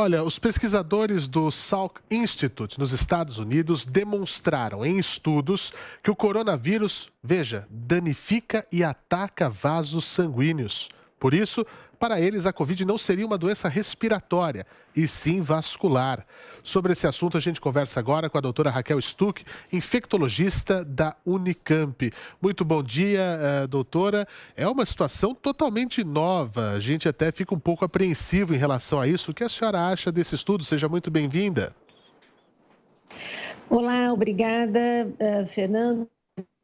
Olha, os pesquisadores do Salk Institute, nos Estados Unidos, demonstraram em estudos que o coronavírus, veja, danifica e ataca vasos sanguíneos. Por isso, para eles, a Covid não seria uma doença respiratória, e sim vascular. Sobre esse assunto, a gente conversa agora com a doutora Raquel Stuck, infectologista da Unicamp. Muito bom dia, doutora. É uma situação totalmente nova. A gente até fica um pouco apreensivo em relação a isso. O que a senhora acha desse estudo? Seja muito bem-vinda. Olá, obrigada, Fernando.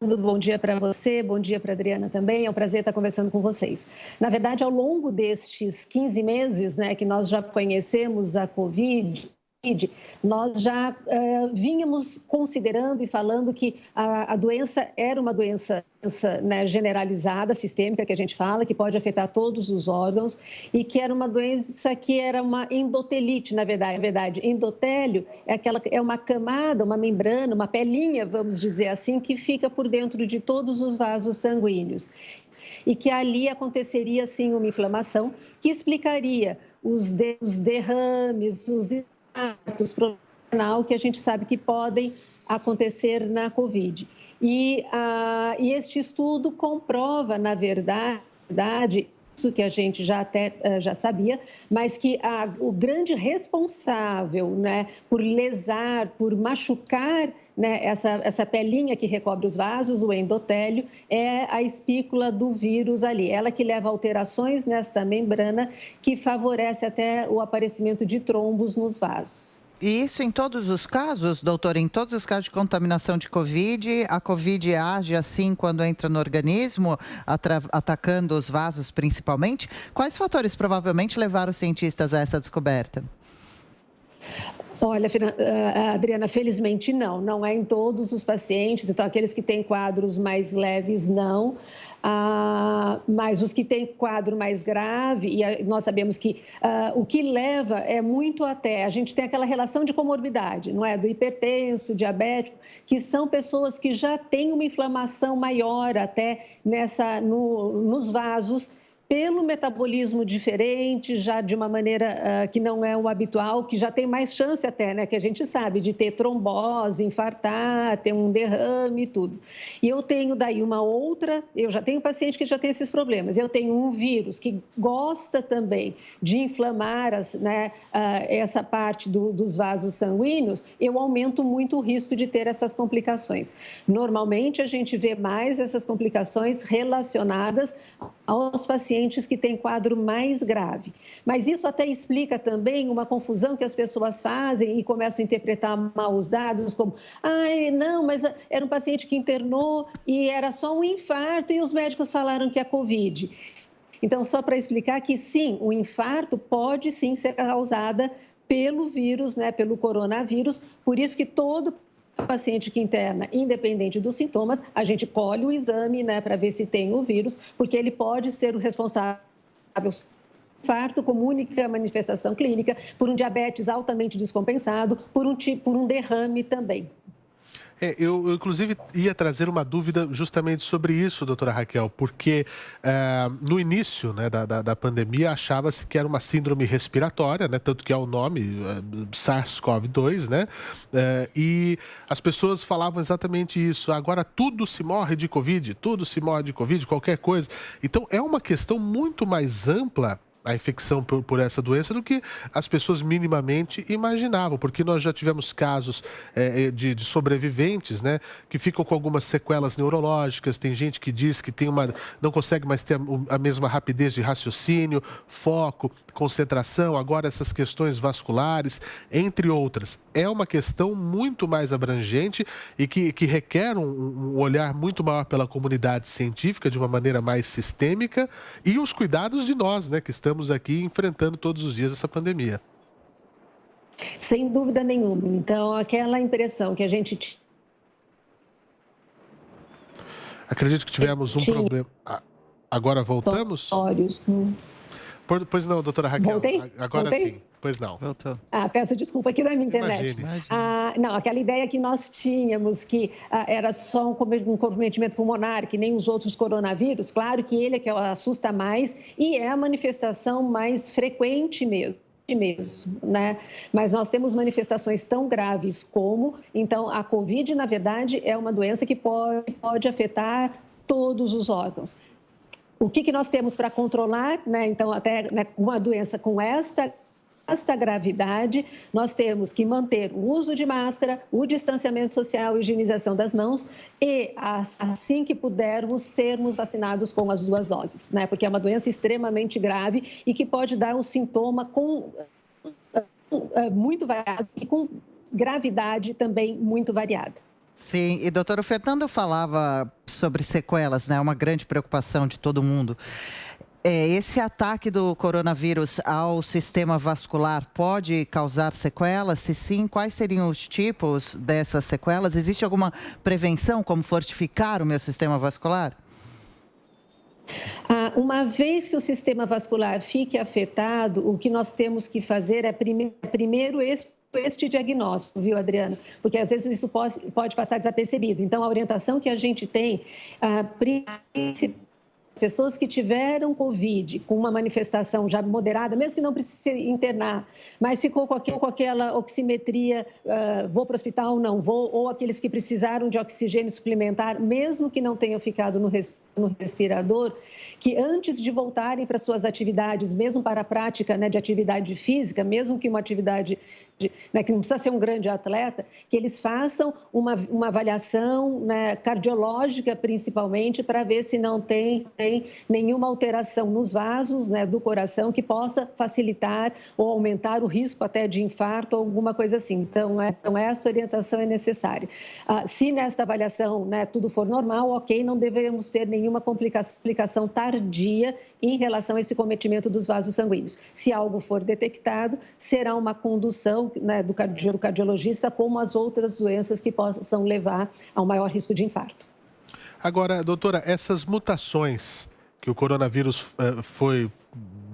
Bom dia para você, bom dia para a Adriana também. É um prazer estar conversando com vocês. Na verdade, ao longo destes 15 meses, né, que nós já conhecemos a Covid, nós já vínhamos considerando e falando que a doença era uma doença né, generalizada, sistêmica, que a gente fala, que pode afetar todos os órgãos e que era uma doença que era uma endotelite, na verdade. Endotélio é uma camada, uma membrana, uma pelinha, vamos dizer assim, que fica por dentro de todos os vasos sanguíneos. E que ali aconteceria, sim, uma inflamação que explicaria os derrames, os que a gente sabe que podem acontecer na Covid. E este estudo comprova, na verdade, isso que a gente já sabia, mas que o grande responsável, né, por lesar, por machucar, né, essa pelinha que recobre os vasos, o endotélio, é a espícula do vírus ali. Ela que leva alterações nesta membrana que favorece até o aparecimento de trombos nos vasos. E isso em todos os casos, doutora? Em todos os casos de contaminação de Covid, a Covid age assim quando entra no organismo, atacando os vasos principalmente? Quais fatores provavelmente levaram os cientistas a essa descoberta? Olha, Adriana, felizmente não é em todos os pacientes, então aqueles que têm quadros mais leves não, mas os que têm quadro mais grave, e nós sabemos que o que leva é muito a gente tem aquela relação de comorbidade, não é? Do hipertenso, diabético, que são pessoas que já têm uma inflamação maior até nos vasos, pelo metabolismo diferente, já de uma maneira que não é o habitual, que já tem mais chance até, né, que a gente sabe, de ter trombose, infartar, ter um derrame e tudo. E eu tenho daí eu já tenho paciente que já tem esses problemas, eu tenho um vírus que gosta também de inflamar essa parte dos vasos sanguíneos, eu aumento muito o risco de ter essas complicações. Normalmente, a gente vê mais essas complicações relacionadas aos pacientes que têm quadro mais grave. Mas isso até explica também uma confusão que as pessoas fazem e começam a interpretar mal os dados, como, não, mas era um paciente que internou e era só um infarto e os médicos falaram que é Covid. Então, só para explicar que sim, o infarto pode sim ser causada pelo vírus, né, pelo coronavírus, por isso que todo paciente que interna, independente dos sintomas, a gente colhe o exame, né, para ver se tem o vírus, porque ele pode ser o responsável por infarto como única manifestação clínica, por um diabetes altamente descompensado, por um derrame também. Eu, inclusive, ia trazer uma dúvida justamente sobre isso, doutora Raquel, porque no início, né, da pandemia achava-se que era uma síndrome respiratória, né, tanto que é o nome, SARS-CoV-2, né, e as pessoas falavam exatamente isso. Agora tudo se morre de Covid, qualquer coisa. Então, é uma questão muito mais ampla a infecção por essa doença do que as pessoas minimamente imaginavam, porque nós já tivemos casos de sobreviventes, né, que ficam com algumas sequelas neurológicas, tem gente que diz que não consegue mais ter a mesma rapidez de raciocínio, foco, concentração, agora essas questões vasculares, entre outras. É uma questão muito mais abrangente e que requer um olhar muito maior pela comunidade científica, de uma maneira mais sistêmica, e os cuidados de nós, né, que estamos aqui enfrentando todos os dias essa pandemia. Sem dúvida nenhuma. Então, aquela impressão que a gente Acredito que tivemos um problema. Agora voltamos? Pois não, doutora Raquel. Voltei? Agora sim. Pois não. Voltou. Peço desculpa aqui da minha internet. Não, aquela ideia que nós tínhamos que era só um comprometimento pulmonar, que nem os outros coronavírus, claro que ele é que assusta mais e é a manifestação mais frequente mesmo. mesmo, né? Mas nós temos manifestações tão graves como, então, a Covid, na verdade, é uma doença que pode afetar todos os órgãos. O que nós temos para controlar, né? Então, até né, uma doença com esta gravidade, nós temos que manter o uso de máscara, o distanciamento social, a higienização das mãos e, assim que pudermos, sermos vacinados com as 2 doses, né? Porque é uma doença extremamente grave e que pode dar um sintoma muito variado e com gravidade também muito variada. Sim, e doutor, o Fernando falava sobre sequelas, né? Uma grande preocupação de todo mundo. Esse ataque do coronavírus ao sistema vascular pode causar sequelas? Se sim, quais seriam os tipos dessas sequelas? Existe alguma prevenção, como fortificar o meu sistema vascular? Uma vez que o sistema vascular fique afetado, o que nós temos que fazer é primeiro este diagnóstico, viu, Adriana? Porque às vezes isso pode passar desapercebido. Então, a orientação que a gente tem, pessoas que tiveram Covid com uma manifestação já moderada, mesmo que não precise internar, mas ficou com aquela oximetria, vou para o hospital, não vou, ou aqueles que precisaram de oxigênio suplementar, mesmo que não tenham ficado no respirador, que antes de voltarem para suas atividades, mesmo para a prática, né, de atividade física, mesmo que uma atividade né, que não precisa ser um grande atleta, que eles façam uma avaliação, né, cardiológica, principalmente, para ver se não tem nenhuma alteração nos vasos, né, do coração que possa facilitar ou aumentar o risco até de infarto ou alguma coisa assim. Então, essa orientação é necessária. Se nesta avaliação, né, tudo for normal, ok, não devemos ter nenhuma complicação tardia em relação a esse cometimento dos vasos sanguíneos. Se algo for detectado, será uma condução, né, do cardiologista, como as outras doenças que possam levar a um maior risco de infarto. Agora, doutora, essas mutações que o coronavírus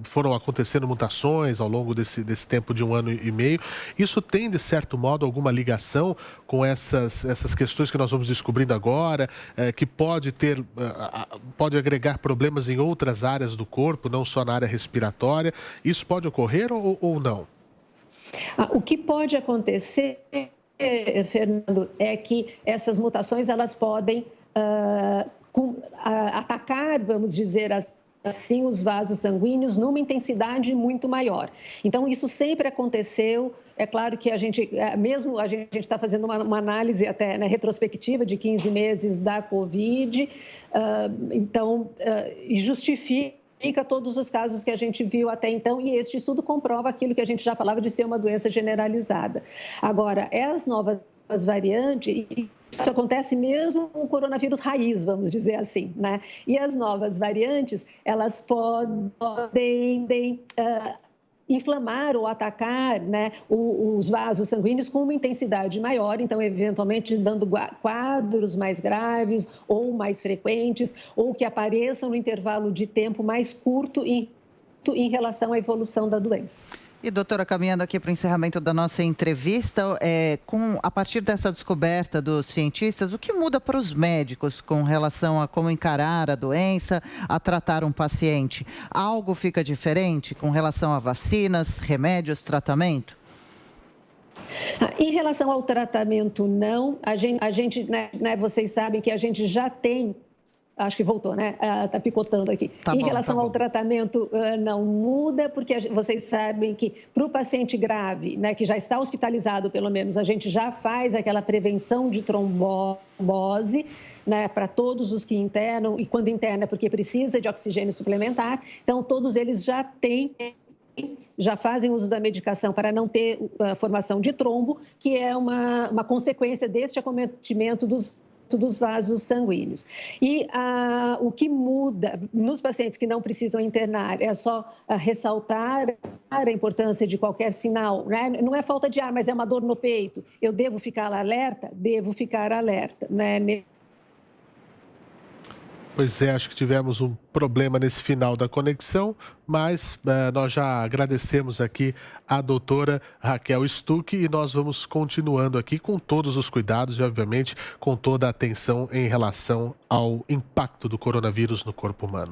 foram acontecendo mutações ao longo desse tempo de 1 ano e meio, isso tem, de certo modo, alguma ligação com essas questões que nós vamos descobrindo agora, que pode agregar problemas em outras áreas do corpo, não só na área respiratória? Isso pode ocorrer ou não? O que pode acontecer, Fernando, é que essas mutações elas podem atacar, vamos dizer assim, os vasos sanguíneos numa intensidade muito maior. Então, isso sempre aconteceu. É claro que a gente está fazendo uma análise até, né, retrospectiva de 15 meses da Covid, e justifica todos os casos que a gente viu até então, e este estudo comprova aquilo que a gente já falava de ser uma doença generalizada. Agora, as novas variantes, isso acontece mesmo com o coronavírus raiz, vamos dizer assim, né? E as novas variantes, elas podem inflamar ou atacar, né, os vasos sanguíneos com uma intensidade maior, então, eventualmente, dando quadros mais graves ou mais frequentes, ou que apareçam no intervalo de tempo mais curto em relação à evolução da doença. E, doutora, caminhando aqui para o encerramento da nossa entrevista, a partir dessa descoberta dos cientistas, o que muda para os médicos com relação a como encarar a doença, a tratar um paciente? Algo fica diferente com relação a vacinas, remédios, tratamento? Em relação ao tratamento, não. A gente, né, vocês sabem que a gente já tem. Acho que voltou, né? Está picotando aqui. Em relação ao tratamento, não muda, porque vocês sabem que para o paciente grave, né, que já está hospitalizado, pelo menos, a gente já faz aquela prevenção de trombose, né, para todos os que internam, e quando interna, porque precisa de oxigênio suplementar. Então, todos eles já fazem uso da medicação para não ter a formação de trombo, que é uma consequência deste acometimento dos vasos sanguíneos. E o que muda nos pacientes que não precisam internar é só ressaltar a importância de qualquer sinal, né? Não é falta de ar, mas é uma dor no peito. Eu devo ficar alerta? Devo ficar alerta, né? Pois é, acho que tivemos um problema nesse final da conexão, mas nós já agradecemos aqui a doutora Raquel Stuck e nós vamos continuando aqui com todos os cuidados e, obviamente, com toda a atenção em relação ao impacto do coronavírus no corpo humano.